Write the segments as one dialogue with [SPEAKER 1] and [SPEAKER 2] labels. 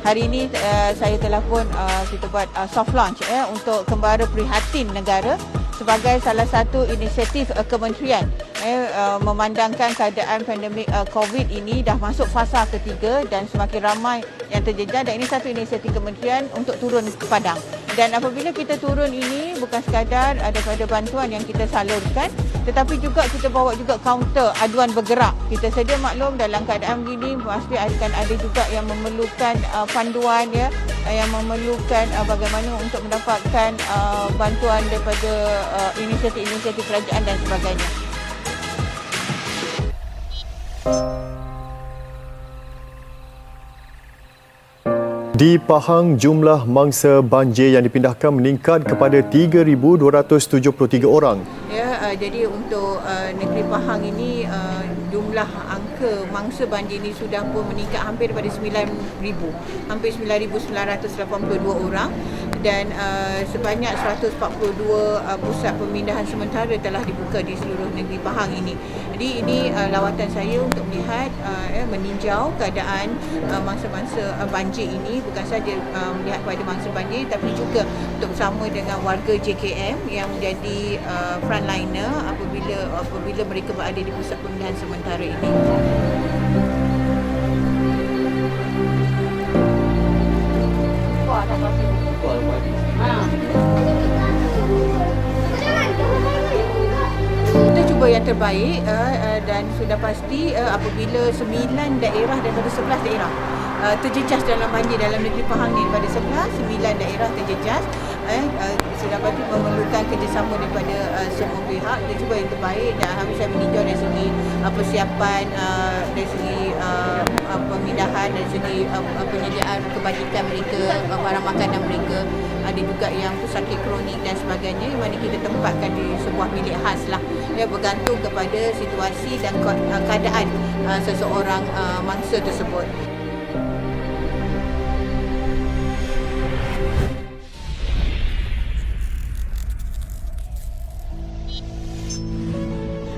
[SPEAKER 1] hari ini saya telah pun kita buat soft launch untuk Kembara Prihatin Negara sebagai salah satu inisiatif kementerian memandangkan keadaan pandemik COVID ini dah masuk fasa ketiga dan semakin ramai yang terjejas, dan ini satu inisiatif kementerian untuk turun ke padang. Dan apabila kita turun ini bukan sekadar daripada bantuan yang kita salurkan, tetapi juga kita bawa juga kaunter aduan bergerak. Kita sedia maklum dalam keadaan begini pasti akan ada juga yang memerlukan panduan yang memerlukan bagaimana untuk mendapatkan bantuan daripada inisiatif-inisiatif kerajaan dan sebagainya.
[SPEAKER 2] Di Pahang, jumlah mangsa banjir yang dipindahkan meningkat kepada 3,273 orang.
[SPEAKER 1] Jadi untuk negeri Pahang ini jumlah angka mangsa banjir ini sudah pun meningkat hampir pada 9,000, hampir 9,982 orang, dan sebanyak 142 pusat pemindahan sementara telah dibuka di seluruh negeri Pahang ini. Jadi ini lawatan saya untuk melihat meninjau keadaan mangsa-mangsa banjir ini, bukan saja melihat pada mangsa banjir tapi juga untuk bersama dengan warga JKM yang menjadi frontliner apabila mereka berada di pusat pemindahan sementara ini. Kita cuba yang terbaik dan sudah pasti apabila 9 daerah daripada 11 daerah terjejas dalam banjir dalam negeri Pahang ni, pada 9 daerah terjejas, sudah pasti memerlukan kerjasama daripada semua pihak. Kita cuba yang terbaik dan habis saya meninjau dari segi persiapan, dari segi pemindahan, dari segi penyediaan kebajikan mereka, barang makanan mereka, ada juga yang pesakit kronik dan sebagainya, yang mana kita tempatkan di sebuah bilik khas lah, bergantung kepada situasi dan keadaan seseorang mangsa tersebut.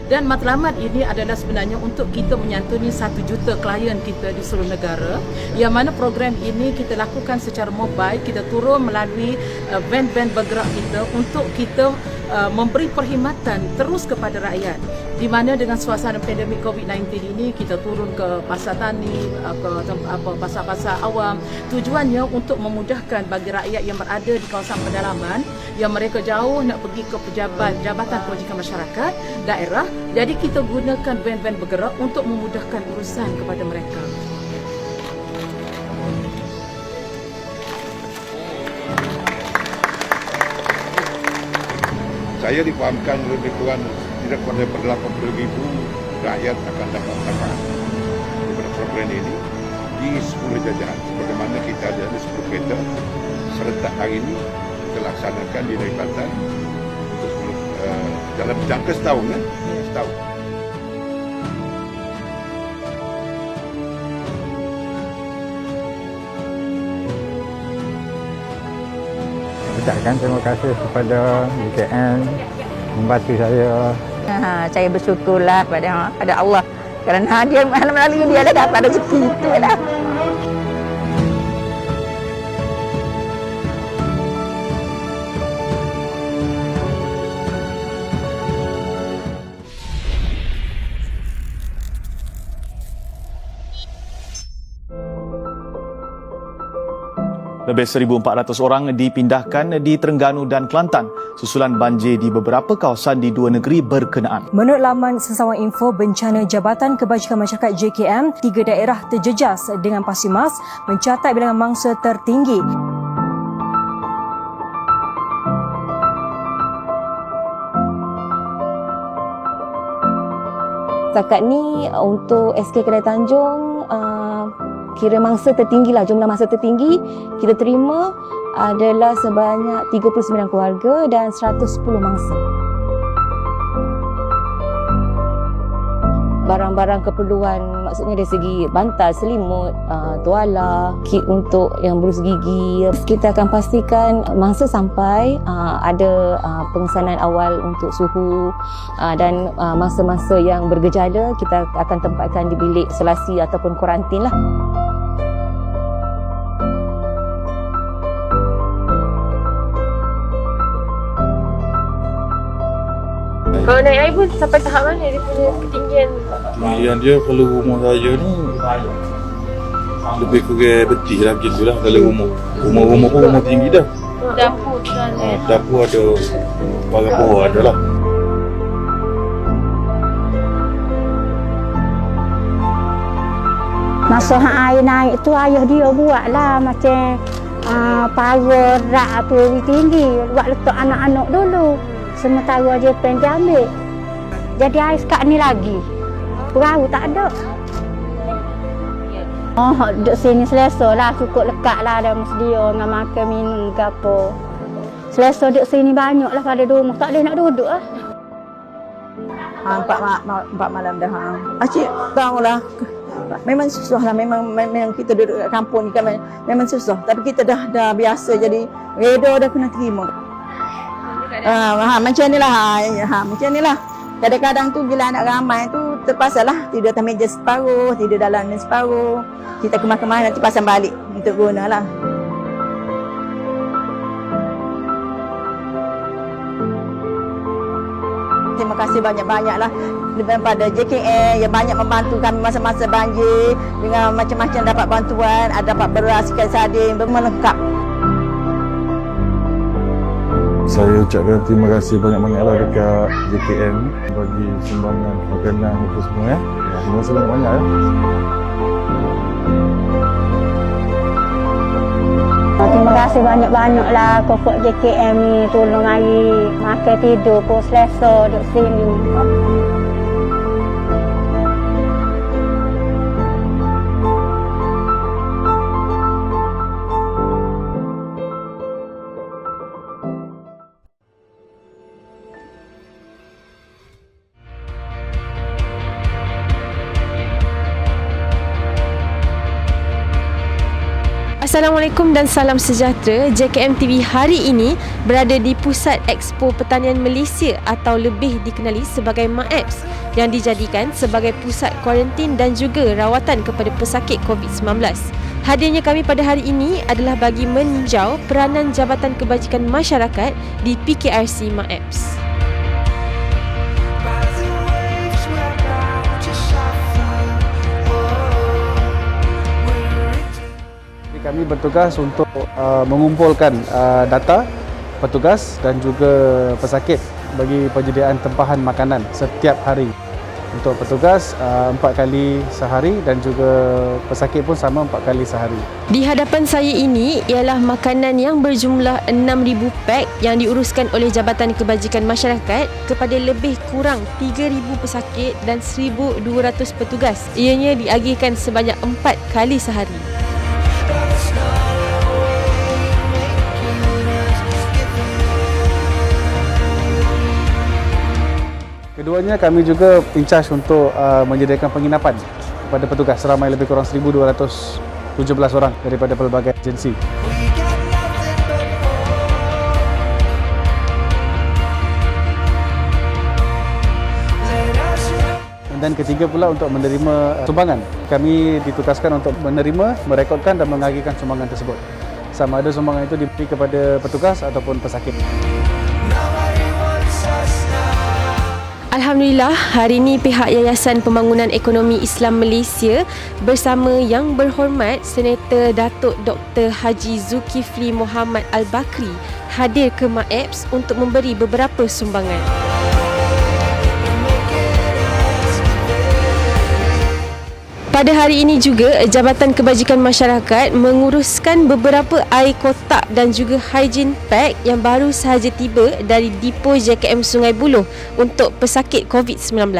[SPEAKER 3] Dan matlamat ini adalah sebenarnya untuk kita menyantuni 1 juta klien kita di seluruh negara, yang mana program ini kita lakukan secara mobile. Kita turun melalui van-van bergerak kita untuk kita memberi perkhidmatan terus kepada rakyat, di mana dengan suasana pandemik COVID-19 ini kita turun ke pasar tani, ke pasar-pasar awam. Tujuannya untuk memudahkan bagi rakyat yang berada di kawasan pedalaman, yang mereka jauh nak pergi ke Jabatan Kebajikan Masyarakat daerah. Jadi kita gunakan van-van bergerak untuk memudahkan urusan kepada mereka.
[SPEAKER 4] Saya difahamkan lebih kurang tidak pada 80,000 rakyat akan dapat manfaat daripada program ini di 10 jajahan. Seperti mana kita ada 10 kereta serentak hari ini kita laksanakan di Negeri Kelantan untuk dalam jangka setahun. Setahun.
[SPEAKER 5] Ucapkan terima kasih kepada JKM membantu saya.
[SPEAKER 6] Saya bersyukurlah pada Allah kerana dia melalui dia lah dapat rezeki itu lah.
[SPEAKER 2] Lebih 1,400 orang dipindahkan di Terengganu dan Kelantan susulan banjir di beberapa kawasan di 2 negeri berkenaan.
[SPEAKER 7] Menurut laman Sesawan Info Bencana Jabatan Kebajikan Masyarakat JKM, 3 daerah terjejas dengan pasti mas mencatat bilangan mangsa tertinggi.
[SPEAKER 6] Setakat ni untuk SK Kedai Tanjung kira mangsa tertinggi lah, jumlah mangsa tertinggi kita terima adalah sebanyak 39 keluarga dan 110 mangsa. Barang-barang keperluan, maksudnya dari segi bantal, selimut, tuala, kit untuk yang berus gigi. Kita akan pastikan mangsa sampai ada pengesanan awal untuk suhu, dan mangsa-mangsa yang bergejala kita akan tempatkan di bilik isolasi ataupun kuarantin lah.
[SPEAKER 8] Kalau naik air pun sampai tahap mana dia punya ketinggian?
[SPEAKER 9] Ketinggian dia kalau rumah saya ni lebih kurang betih lah macam tu lah. Kalau rumah pun rumah tinggi dah.
[SPEAKER 8] Dapur tu kan?
[SPEAKER 9] Dapur ada, pagar bawah ada lah.
[SPEAKER 10] Masa air naik tu ayah dia buat lah macam pagar rak tu tinggi. Buat letak anak-anak dulu. Sementara je pen dia ambil. Jadi air sekat ni lagi. Perahu tak ada. Oh, duduk sini selesa lah. Cukup lekat lah dah sedia dengan makan minum ke apa. Selesa duduk sini banyak lah pada rumah. Tak boleh nak duduk lah.
[SPEAKER 11] 4 malam dah. Acik tahu lah. Memang susah lah, memang kita duduk kat kampung ni kan memang susah. Tapi kita dah biasa jadi reda dah kena terima. Macam ni lah, macam ni lah. Kadang-kadang tu bila anak ramai tu terpaksa lah tidur atas meja separuh, tidur dalam ni separuh. Kita kemas-kemas nanti pasang balik untuk guna lah. Terima kasih banyak-banyak lah daripada JKM yang banyak membantu kami masa-masa banjir dengan macam-macam dapat bantuan, ada dapat beras, ikan sardin, melengkap.
[SPEAKER 9] Saya ucapkan terima kasih banyak-banyaklah dekat JKM bagi sumbangan makanan itu semua ya. Terima kasih banyak-banyak ya.
[SPEAKER 10] Terima kasih banyak-banyaklah kokok JKM ni tolong air makan tidur pun selesa duduk sini.
[SPEAKER 8] Assalamualaikum dan salam sejahtera. JKM TV hari ini berada di Pusat Expo Pertanian Malaysia atau lebih dikenali sebagai MAEPS yang dijadikan sebagai pusat kuarantin dan juga rawatan kepada pesakit COVID-19. Hadirnya kami pada hari ini adalah bagi meninjau peranan Jabatan Kebajikan Masyarakat di PKRC MAEPS.
[SPEAKER 12] Kami bertugas untuk mengumpulkan data petugas dan juga pesakit bagi penyediaan tempahan makanan setiap hari. Untuk petugas 4 kali sehari dan juga pesakit pun sama 4 kali sehari.
[SPEAKER 8] Di hadapan saya ini ialah makanan yang berjumlah 6,000 pack yang diuruskan oleh Jabatan Kebajikan Masyarakat kepada lebih kurang 3,000 pesakit dan 1,200 petugas. Ianya diagihkan sebanyak 4 kali sehari.
[SPEAKER 12] Keduanya kami juga in charge untuk menyediakan penginapan kepada petugas seramai lebih kurang 1,217 orang daripada pelbagai agensi. Dan ketiga pula untuk menerima sumbangan. Kami ditugaskan untuk menerima, merekodkan dan mengagihkan sumbangan tersebut. Sama ada sumbangan itu diberi kepada petugas ataupun pesakit.
[SPEAKER 8] Alhamdulillah, hari ini pihak Yayasan Pembangunan Ekonomi Islam Malaysia bersama Yang Berhormat Senator Datuk Dr. Haji Zulkifli Mohamed Al-Bakri hadir ke MAEPS untuk memberi beberapa sumbangan. Pada hari ini juga, Jabatan Kebajikan Masyarakat menguruskan beberapa air kotak dan juga hygiene pack yang baru sahaja tiba dari Depo JKM Sungai Buloh untuk pesakit COVID-19.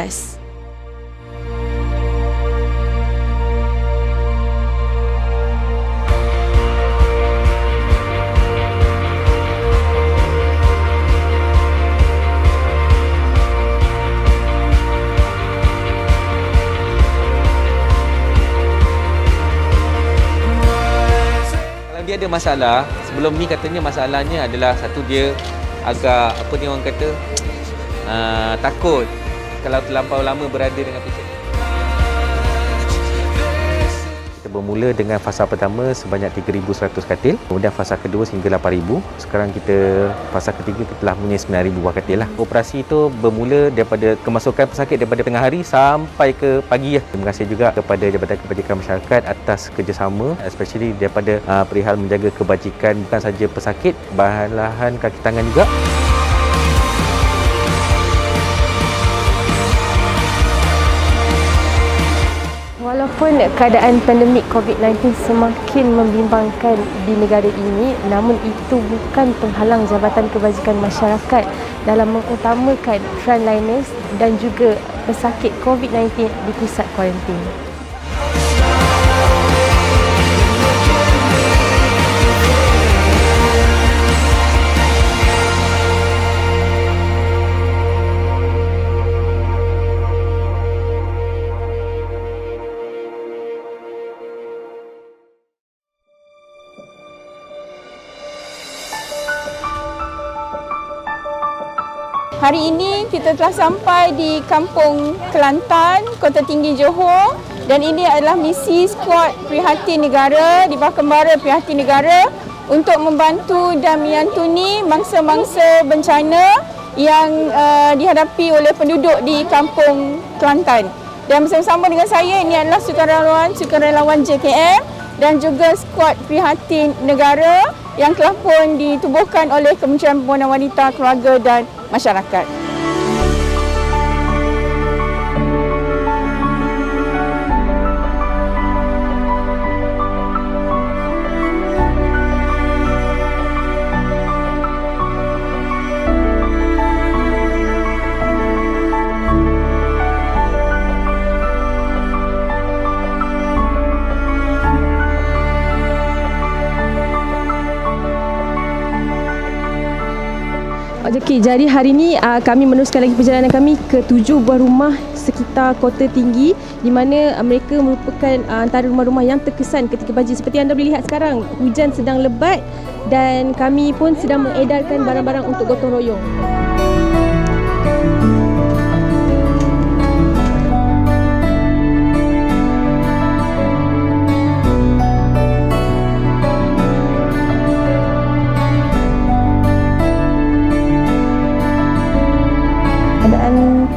[SPEAKER 13] Dia ada masalah, sebelum ni katanya masalahnya adalah satu dia agak apa ni orang kata takut kalau terlampau lama berada dengan pasien. Kita Bermula dengan fasa pertama sebanyak 3,100 katil, kemudian fasa kedua sehingga 8,000. Sekarang fasa ketiga kita telah punya 9,000 buah katil lah. Operasi itu bermula daripada kemasukan pesakit daripada tengah hari sampai ke pagi. Terima kasih juga kepada Jabatan Kebajikan Masyarakat atas kerjasama, especially daripada perihal menjaga kebajikan bukan saja pesakit, bahan kaki tangan juga.
[SPEAKER 8] Walaupun keadaan pandemik COVID-19 semakin membimbangkan di negara ini, namun itu bukan penghalang Jabatan Kebajikan Masyarakat dalam mengutamakan frontliners dan juga pesakit COVID-19 di pusat kuarantin.
[SPEAKER 1] Hari ini kita telah sampai di Kampung Kelantan, Kota Tinggi Johor, dan ini adalah misi skuad Prihatin Negara di bawah Kembara Prihatin Negara untuk membantu dan menyantuni mangsa-mangsa bencana yang dihadapi oleh penduduk di Kampung Kelantan. Dan bersama-sama dengan saya ini adalah sukarelawan JKM dan juga skuad Prihatin Negara yang telah pun ditubuhkan oleh Kementerian Pembangunan Wanita, Keluarga dan Masyarakat.
[SPEAKER 8] Okey, jadi hari ini kami meneruskan lagi perjalanan kami ke 7 buah rumah sekitar Kota Tinggi di mana mereka merupakan antara rumah-rumah yang terkesan ketika banjir. Seperti anda boleh lihat sekarang, hujan sedang lebat dan kami pun sedang mengedarkan barang-barang untuk gotong royong.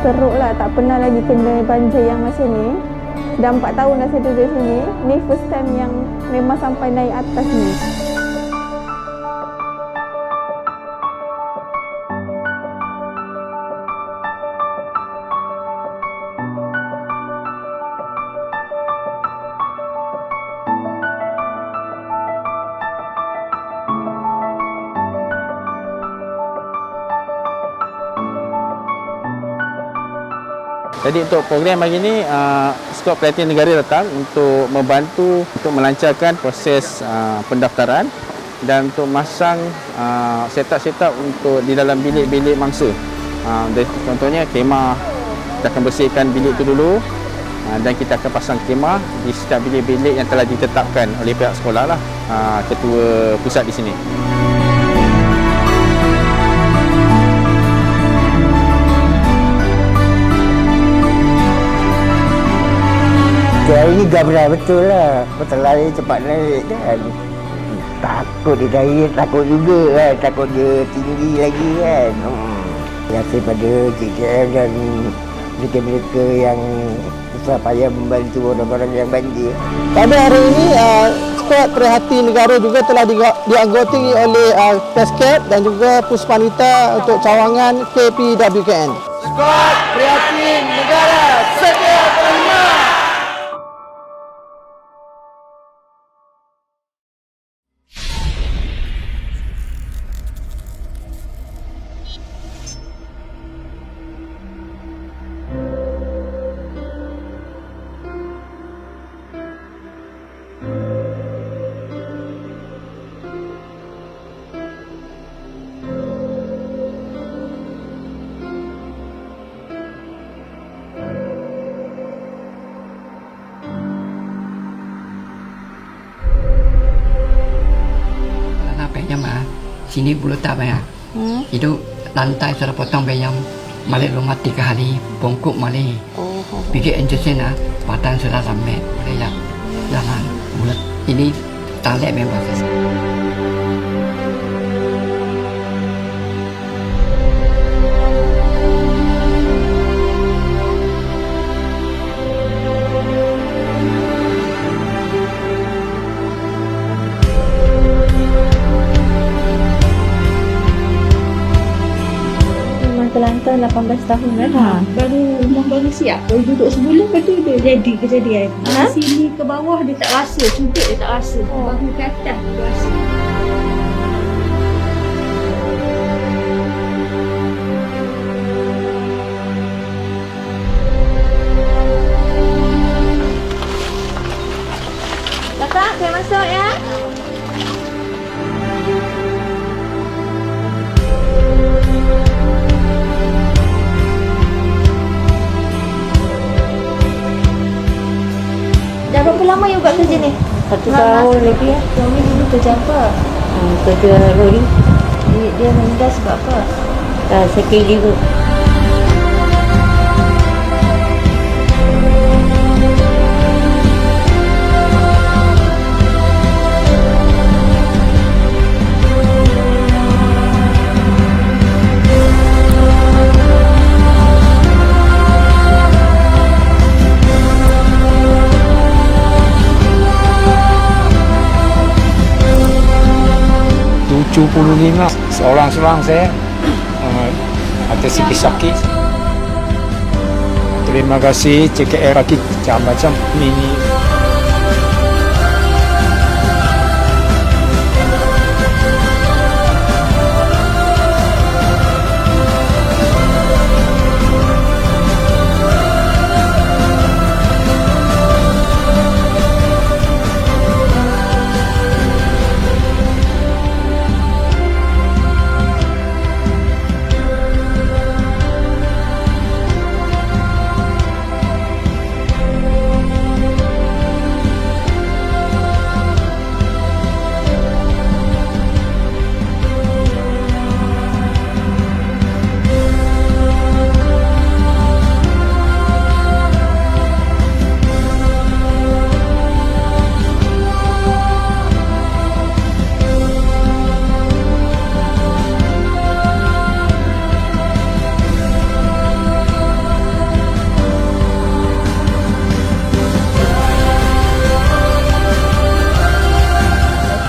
[SPEAKER 10] Teruk lah, tak pernah lagi kena banjir yang macam ni. Dah 4 tahun dah saya duduk sini. Ni first time yang memang sampai naik atas ni.
[SPEAKER 13] Jadi untuk program hari ini, skuad Prihatin Negara datang untuk membantu untuk melancarkan proses pendaftaran dan untuk masang setup untuk di dalam bilik-bilik mangsa. Contohnya kemah, kita akan bersihkan bilik itu dulu dan kita akan pasang kemah di setiap bilik-bilik yang telah ditetapkan oleh pihak sekolah lah, ketua pusat di sini.
[SPEAKER 14] Hari ini gabra betul lah. Betul lari cepat naik kan. Takut dia naik, takut juga kan. Takut dia tinggi lagi kan. Biasa pada JKM dan mereka-mereka yang susah payah membantu orang-orang yang banjir.
[SPEAKER 15] Pada hari ini, skuad Prihatin Negara juga telah dianggoti oleh Pesket dan juga Puspanita untuk cawangan KPWKN.
[SPEAKER 16] Skuad Prihatin Negara sedia terima.
[SPEAKER 17] Sini bulu tak banyak. Itu lantai sudah potong bayam. Balik rumah 3 hari. Bongkok balik. Pergi enjesin patang sudah sampai. Boleh jalan. bulat. Ini talek memang bagus.
[SPEAKER 6] Kelantan 18 tahun kan? Baru siap. Baru duduk sebulan, lepas tu dia jadi kejadian. Sini ke bawah dia tak rasa, cukup dia tak rasa. Baru ke atas dia rasa.
[SPEAKER 8] Kakak, saya masuk ya.
[SPEAKER 6] Dah berapa lama you buat kerja ni? 1 tahun lebih ya. Suami dulu kerja apa? Kerja lori. Dia meninggal sebab apa? Sakit liver.
[SPEAKER 5] Seorang-seorang saya ada sikit sakit. Terima kasih JKM bagi macam-macam ini.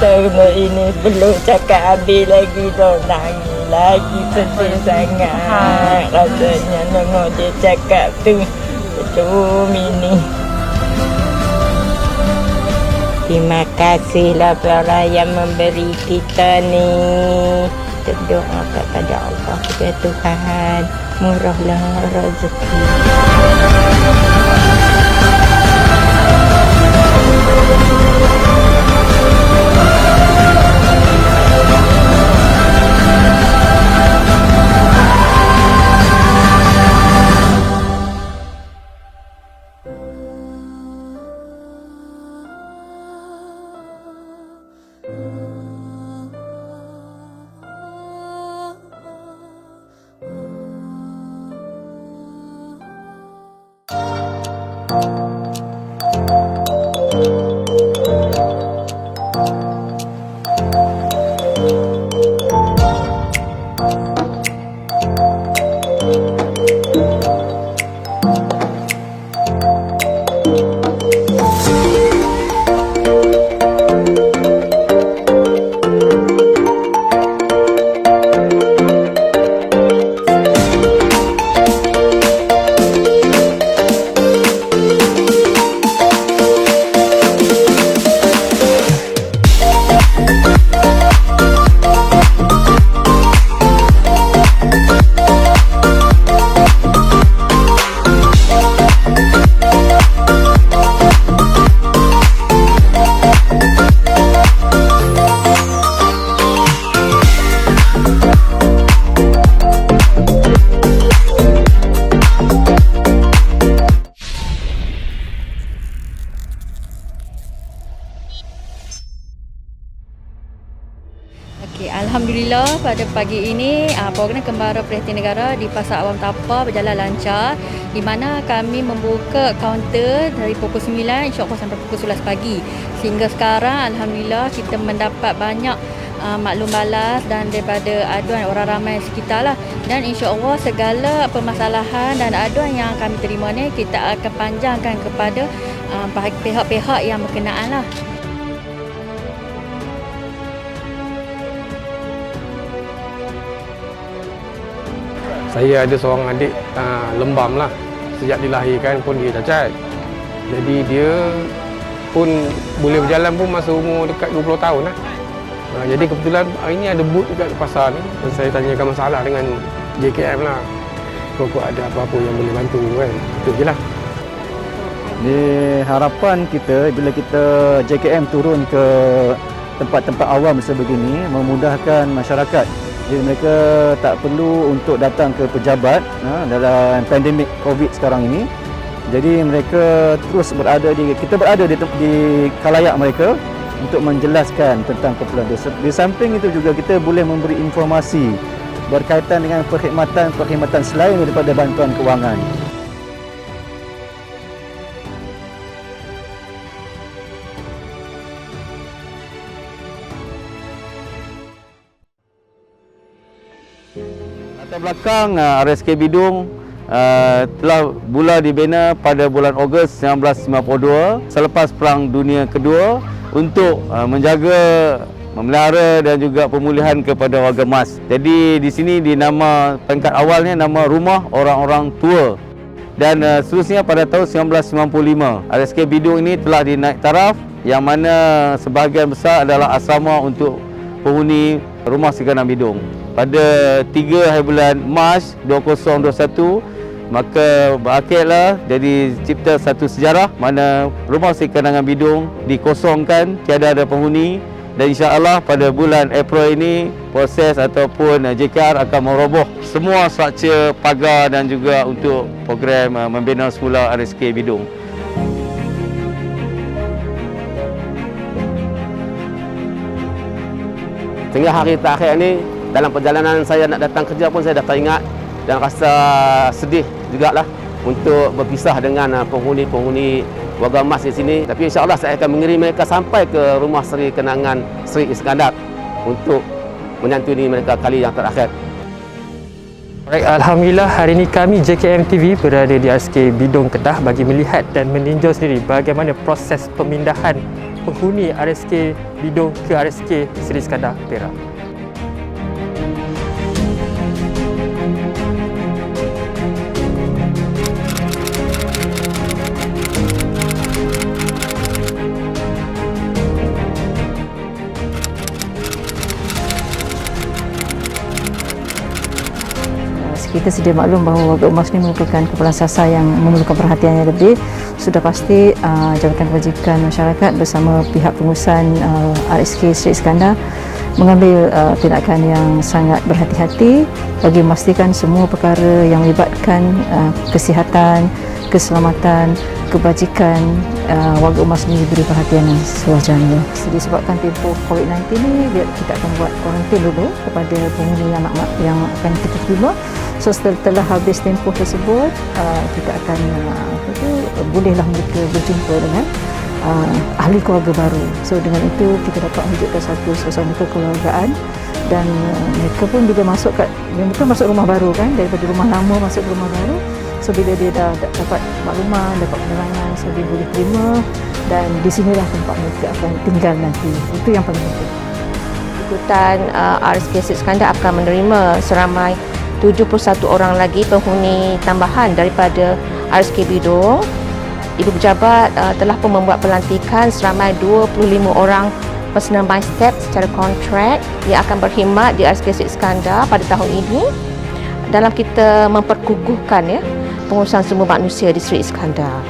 [SPEAKER 18] Terma ini belum cakap habis lagi dah nangis lagi sedih sangat rasanya nengok dia cakap tu betul ini. Terima kasihlah para yang memberi kita ni. Berdoa kepada Allah, kepada Tuhan, murahlah rezeki.
[SPEAKER 19] Oh Alhamdulillah pada pagi ini program Kembara Prihatin Negara di Pasar Awam Tapa berjalan lancar, di mana kami membuka kaunter dari pukul 9 insya-Allah sampai pukul 11 pagi. Sehingga sekarang Alhamdulillah kita mendapat banyak maklum balas dan daripada aduan orang ramai sekitar lah, dan insya-Allah segala permasalahan dan aduan yang kami terima ni kita akan panjangkan kepada pihak-pihak yang berkenaan lah.
[SPEAKER 20] Saya ada seorang adik lembam lah. Sejak dilahirkan pun dia cacat. Jadi dia pun boleh berjalan pun masa umur dekat 20 tahun lah. Jadi kebetulan hari ni ada booth dekat pasar ni. Dan saya tanyakan masalah dengan JKM lah. Kalau ada apa-apa yang boleh bantu kan. Itu je lah.
[SPEAKER 21] Di harapan kita bila kita JKM turun ke tempat-tempat awam sebegini memudahkan masyarakat. Jadi mereka tak perlu untuk datang ke pejabat dalam pandemik COVID sekarang ini. Jadi mereka terus kita berada di khalayak mereka untuk menjelaskan tentang keperluan. Di samping itu juga kita boleh memberi informasi berkaitan dengan perkhidmatan selain daripada bantuan kewangan.
[SPEAKER 13] Latar belakang RSK Bidung telah mula dibina pada bulan Ogos 1992 selepas Perang Dunia Kedua untuk menjaga, memelihara dan juga pemulihan kepada warga emas. Jadi di sini dinama peringkat awalnya nama Rumah Orang-Orang Tua. Dan seterusnya pada tahun 1995 RSK Bidung ini telah dinaik taraf yang mana sebahagian besar adalah asrama untuk penghuni Rumah Sikanan Bidung. Pada 3 hari bulan Mac 2021 maka berakhirlah jadi cipta satu sejarah mana Rumah Sikanan Bidung dikosongkan, tiada ada penghuni, dan insya-Allah pada bulan April ini proses ataupun JKR akan meroboh semua struktur pagar dan juga untuk program membina semula RSK Bidung.
[SPEAKER 22] Sehingga hari terakhir ini dalam perjalanan saya nak datang kerja pun saya dah teringat dan rasa sedih jugalah untuk berpisah dengan penghuni-penghuni warga emas di sini. Tapi insya-Allah saya akan mengirim mereka sampai ke rumah Seri Kenangan Seri Iskandar untuk menyantuni mereka kali yang terakhir.
[SPEAKER 23] Baik, Alhamdulillah hari ini kami JKM TV berada di RSK Bidung Kedah bagi melihat dan meninjau sendiri bagaimana proses pemindahan penghuni RSK Bidung ke RSK Seri Iskandar Perak.
[SPEAKER 11] Kita sedia maklum bahawa warga emas ini merupakan kumpulan sasar yang memerlukan perhatian yang lebih. Sudah pasti Jabatan Kebajikan Masyarakat bersama pihak pengurusan RSK Seri Iskandar mengambil tindakan yang sangat berhati-hati bagi memastikan semua perkara yang melibatkan kesihatan, keselamatan, kebajikan warga emas ini diberi perhatian yang sewajarnya. Disebabkan tempoh COVID-19 ini kita akan buat kuarantin dulu kepada penghuni yang akan kita terima. So setelah habis tempoh tersebut kita akan bolehlah mereka berjumpa dengan ahli keluarga baru. So dengan itu kita dapat menunjukkan satu suasana kekeluargaan dan mereka pun bila mereka masuk rumah baru kan, daripada rumah lama masuk ke rumah baru. So bila dia dah dapat makluman, dapat penerangan, so dia boleh terima dan di sinilah tempat mereka akan tinggal nanti. Itu yang paling penting.
[SPEAKER 24] Ikutan RSK Seri Iskandar akan menerima seramai 71 orang lagi penghuni tambahan daripada RSK Bidung. Ibu Pejabat telah pun membuat pelantikan seramai 25 orang personal by step secara kontrak yang akan berkhidmat di RSK Seri Iskandar pada tahun ini dalam kita memperkukuhkan pengurusan sumber manusia di Seri Iskandar.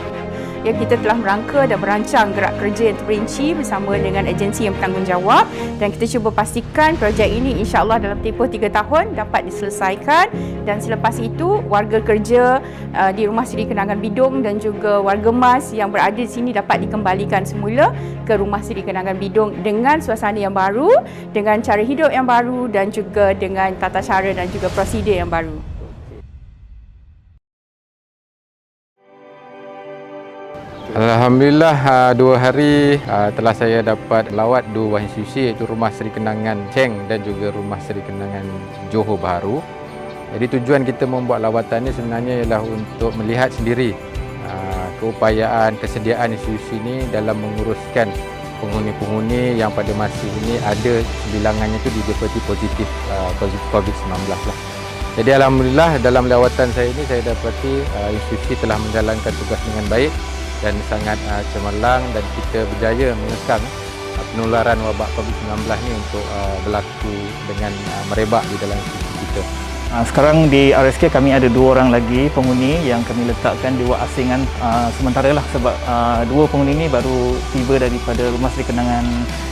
[SPEAKER 2] Ya, kita telah merangka dan merancang gerak kerja yang terperinci bersama dengan agensi yang bertanggungjawab dan kita cuba pastikan projek ini insya-Allah dalam tempoh 3 tahun dapat diselesaikan dan selepas itu warga kerja di Rumah Seri Kenangan Bidong dan juga warga Mas yang berada di sini dapat dikembalikan semula ke Rumah Seri Kenangan Bidong dengan suasana yang baru, dengan cara hidup yang baru dan juga dengan tata cara dan juga prosedur yang baru.
[SPEAKER 13] Alhamdulillah 2 hari telah saya dapat lawat 2 buah institusi iaitu Rumah Seri Kenangan Cheng dan juga Rumah Seri Kenangan Johor Bahru. Jadi tujuan kita membuat lawatan ini sebenarnya ialah untuk melihat sendiri keupayaan, kesediaan institusi ini dalam menguruskan penghuni-penghuni yang pada masa ini ada bilangannya itu didapati positif COVID-19 lah. Jadi alhamdulillah dalam lawatan saya ini saya dapati institusi telah menjalankan tugas dengan baik dan sangat cemerlang dan kita berjaya mengekang penularan wabak COVID-19 ini untuk berlaku dengan merebak di dalam institusi kita.
[SPEAKER 21] Sekarang di RSK kami ada 2 orang lagi penghuni yang kami letakkan di wad asingan sementara lah sebab 2 penghuni ini baru tiba daripada Rumah Seri Kenangan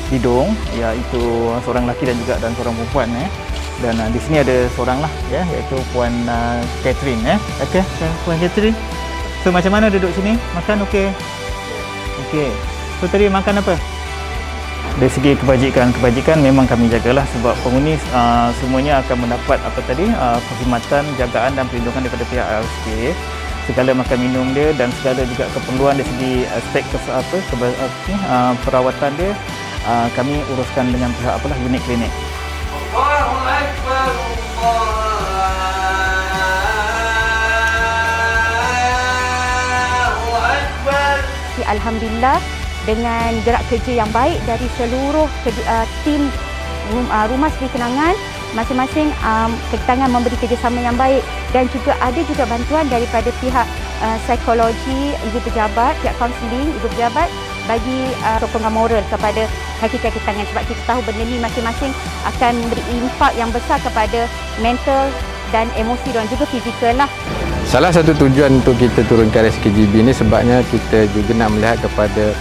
[SPEAKER 21] Bidong, iaitu seorang lelaki dan seorang perempuan. Dan di sini ada seorang lah ya, iaitu Puan Catherine. Okey, Puan Catherine. So macam mana duduk sini? Makan okey? Okey. So tadi makan apa? Dari segi kebajikan memang kami jagalah sebab penghuni semuanya akan mendapat perkhidmatan, jagaan dan perlindungan daripada pihak RSK. Segala makan minum dia dan segala juga keperluan dari segi aspek perawatan dia kami uruskan dengan pihak unit klinik.
[SPEAKER 16] Allahu Akbar.
[SPEAKER 10] Alhamdulillah dengan gerak kerja yang baik dari seluruh tim Rumah Seri Kenangan, masing-masing tangan memberi kerjasama yang baik dan juga ada juga bantuan daripada pihak psikologi ibu pejabat, pihak kaunseling ibu pejabat bagi sokongan moral kepada kaki-kaki tangan sebab kita tahu benda ni masing-masing akan memberi impak yang besar kepada mental dan emosi dan juga fizikal lah.
[SPEAKER 13] Salah satu tujuan untuk kita turun ke RSKJB ini sebabnya kita juga nak melihat kepada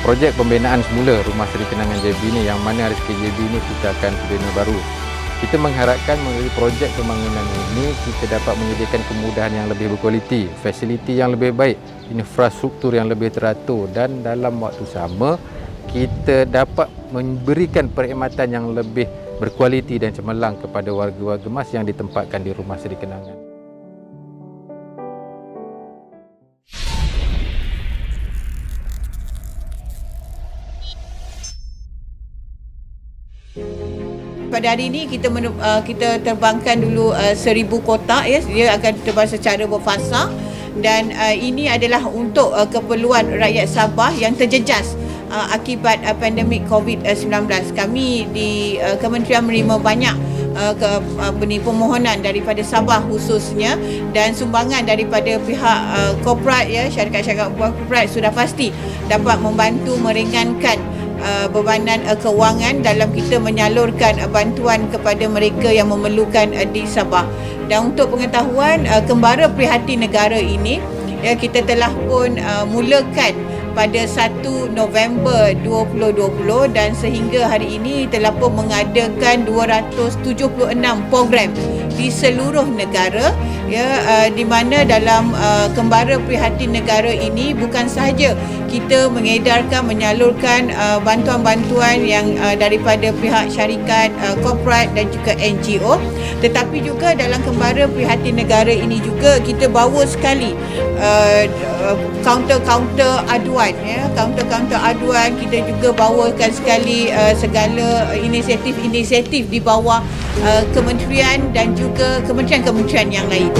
[SPEAKER 13] projek pembinaan semula Rumah Seri Kenangan JB ini yang mana RSKJB ini kita akan bina baru. Kita mengharapkan melalui projek pembangunan ini kita dapat menyediakan kemudahan yang lebih berkualiti, fasiliti yang lebih baik, infrastruktur yang lebih teratur dan dalam waktu sama kita dapat memberikan perkhidmatan yang lebih berkualiti dan cemerlang kepada warga-warga Mas yang ditempatkan di Rumah Seri Kenangan.
[SPEAKER 1] Pada hari ini kita terbangkan dulu 1000 kotak ya, dia akan terbang secara berfasa dan ini adalah untuk keperluan rakyat Sabah yang terjejas akibat pandemik COVID-19. Kami di kementerian menerima banyak permohonan daripada Sabah khususnya dan sumbangan daripada pihak korporat ya, syarikat-syarikat korporat sudah pasti dapat membantu meringankan bebanan kewangan dalam kita menyalurkan bantuan kepada mereka yang memerlukan di Sabah. Dan untuk pengetahuan Kembara Prihatin Negara ini ya, kita telah pun mulakan pada 1 November 2020 dan sehingga hari ini telah pun mengadakan 276 program di seluruh negara ya, di mana dalam Kembara Prihatin Negara ini bukan sahaja kita mengedarkan menyalurkan bantuan-bantuan yang daripada pihak syarikat korporat dan juga NGO, tetapi juga dalam Kembara Prihatin Negara ini juga kita bawa sekali kaunter-kaunter aduan ya, kaunter-kaunter aduan kita juga bawakan sekali segala inisiatif-inisiatif di bawah kementerian dan juga kementerian-kementerian yang lain.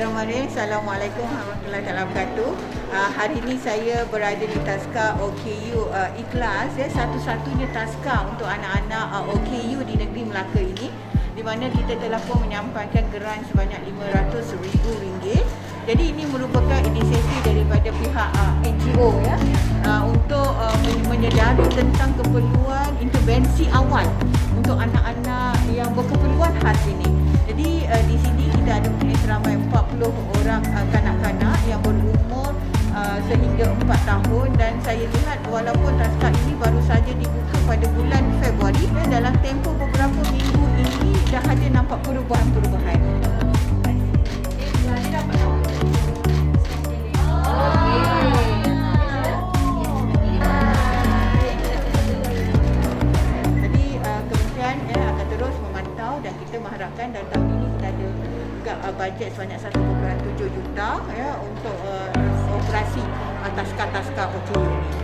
[SPEAKER 1] Bismillahirrahmanirrahim. Assalamualaikum warahmatullahi wabarakatuh. Hari ini saya berada di Taska OKU Ikhlas, satu-satunya taska untuk anak-anak OKU di negeri Melaka ini, di mana kita telah pun menyampaikan geran sebanyak RM500,000. Jadi ini merupakan inisiatif daripada pihak NGO untuk menyedari tentang keperluan intervensi awal untuk anak-anak yang berkeperluan khas ini. Jadi di sini kita ada punya seramai 40 orang kanak-kanak yang berumur sehingga 4 tahun, dan saya lihat walaupun taska ini baru saja dibuka pada bulan Februari, dalam tempoh beberapa minggu ini dah ada nampak perubahan-perubahan. Jadi kementerian akan terus memantau, dan kita mengharapkan dalam tahun ini kita ada juga bajet sebanyak 1.7 juta untuk operasi taska-taska OKU ini.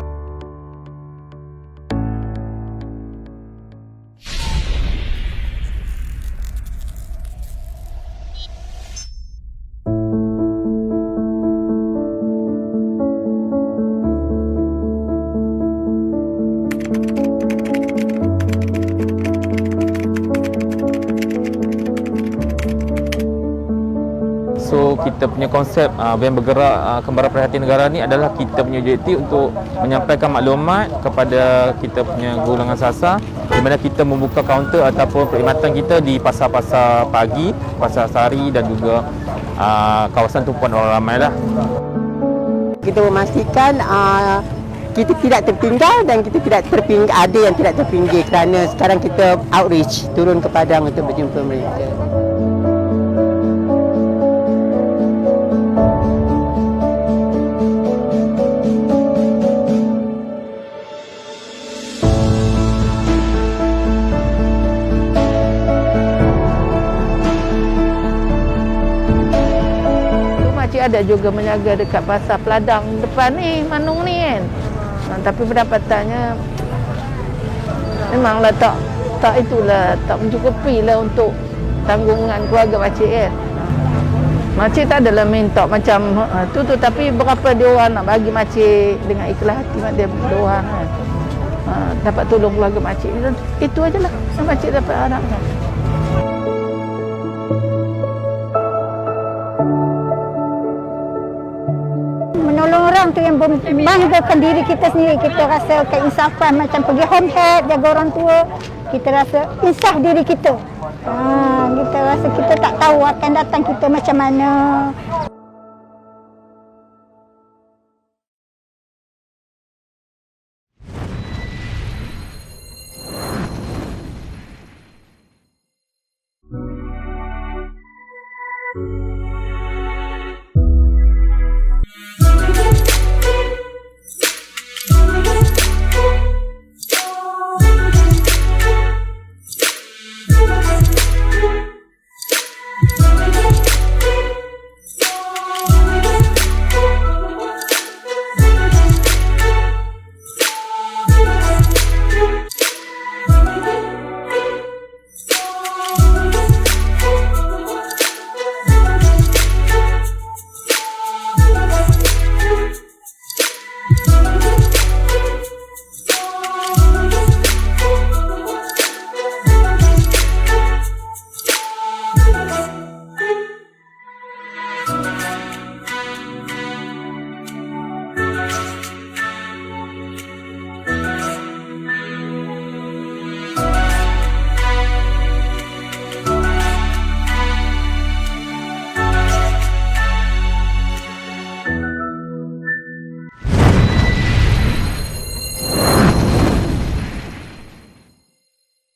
[SPEAKER 13] So kita punya konsep Band Bergerak Kembara Perhatian Negara ni adalah kita punya objektif untuk menyampaikan maklumat kepada kita punya golongan sasar, di mana kita membuka kaunter ataupun perkhidmatan kita di pasar-pasar pagi, pasar sari dan juga kawasan tumpuan orang ramai lah.
[SPEAKER 18] Kita memastikan kita tidak tertinggal dan kita tidak terpinggir, ada yang tidak terpinggir, kerana sekarang kita outreach, turun ke padang untuk berjumpa mereka.
[SPEAKER 3] Ada juga menjaga dekat pasar Peladang depan ni, Manung ni kan. Tapi pendapatannya memanglah tak itulah, tak mencukupi lah untuk tanggungan keluarga makcik kan. Makcik tak adalah minta macam tu, tapi berapa dia orang nak bagi makcik dengan ikhlas hati mak dia berdoa kan. Dapat tolong keluarga makcik. Itu ajalah yang makcik dapat harapkan.
[SPEAKER 10] Menolong orang tu yang membanggakan diri kita sendiri. Kita rasa keinsafan, macam pergi home health, jaga orang tua, kita rasa insaf diri kita. Kita rasa kita tak tahu akan datang kita macam mana.